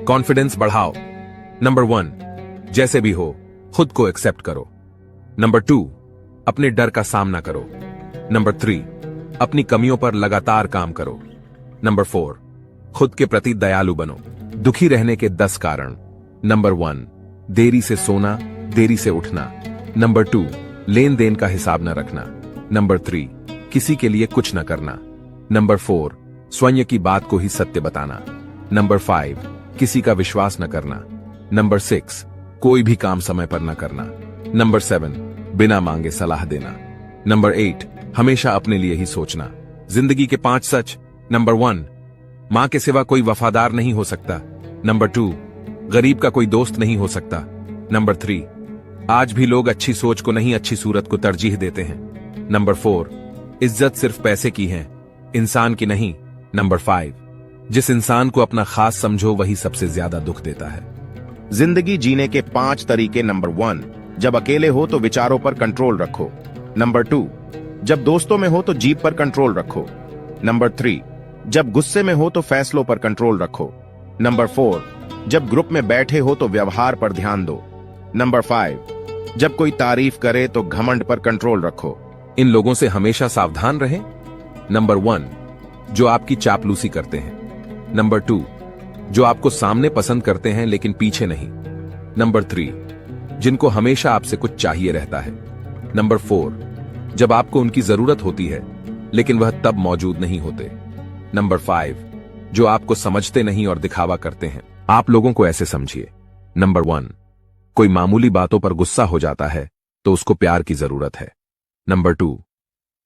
Confidence बढ़ाओ। Number 1, जैसे भी हो खुद को एक्सेप्ट करो। नंबर 2, अपने डर का सामना करो। नंबर 3, अपनी कमियों पर लगातार काम करो। नंबर 4, खुद के प्रति दयालु बनो। दुखी रहने के 10 कारण। नंबर 1, देरी से सोना, देरी से उठना। नंबर 2, लेन देन का हिसाब न रखना। नंबर 3, किसी के लिए कुछ न करना। नंबर 4, स्वयं की बात को ही सत्य बताना। नंबर 5, किसी का विश्वास न करना। नंबर 6, कोई भी काम समय पर न करना। नंबर 7, बिना मांगे सलाह देना। नंबर 8, हमेशा अपने लिए ही सोचना। जिंदगी के 5 सच। नंबर 1, मां के सिवा कोई वफादार नहीं हो सकता। नंबर 2, गरीब का कोई दोस्त नहीं हो सकता। नंबर 3, आज भी लोग अच्छी सोच को नहीं अच्छी सूरत को तरजीह देते हैं। नंबर 4, इज्जत सिर्फ पैसे की है, इंसान की नहीं। नंबर 5, जिस इंसान को अपना खास समझो वही सबसे ज्यादा दुख देता है। जिंदगी जीने के 5 तरीके। नंबर 1, जब अकेले हो तो विचारों पर कंट्रोल रखो। नंबर 2, जब दोस्तों में हो तो जीभ पर कंट्रोल रखो। नंबर 3, जब गुस्से में हो तो फैसलों पर कंट्रोल रखो। नंबर 4, जब ग्रुप में बैठे हो तो व्यवहार पर ध्यान दो। नंबर 5, जब कोई तारीफ करे तो घमंड पर कंट्रोल रखो। इन लोगों से हमेशा सावधान रहें। नंबर 1, जो आपकी चापलूसी करते हैं। नंबर 2, जो आपको सामने पसंद करते हैं लेकिन पीछे नहीं। नंबर 3, जिनको हमेशा आपसे कुछ चाहिए रहता है। नंबर 4, जब आपको उनकी जरूरत होती है लेकिन वह तब मौजूद नहीं होते। नंबर 5, जो आपको समझते नहीं और दिखावा करते हैं। आप लोगों को ऐसे समझिए। नंबर 1, कोई मामूली बातों पर गुस्सा हो जाता है तो उसको प्यार की जरूरत है। नंबर 2,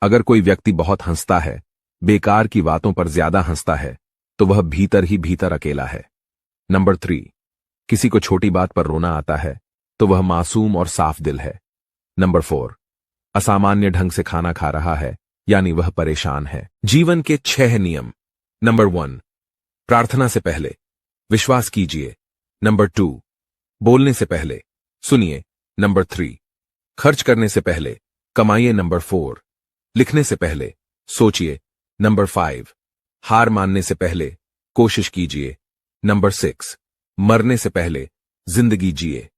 अगर कोई व्यक्ति बहुत हंसता है, बेकार की बातों पर ज्यादा हंसता है, तो वह भीतर ही भीतर अकेला है। नंबर 3, किसी को छोटी बात पर रोना आता है तो वह मासूम और साफ दिल है। नंबर 4, असामान्य ढंग से खाना खा रहा है यानी वह परेशान है। जीवन के 6 नियम। नंबर 1, प्रार्थना से पहले विश्वास कीजिए। नंबर 2, बोलने से पहले सुनिए। नंबर 3, खर्च करने से पहले कमाइए। नंबर 4, लिखने से पहले सोचिए। नंबर 5, हार मानने से पहले कोशिश कीजिए। नंबर 6, मरने से पहले जिंदगी जिए।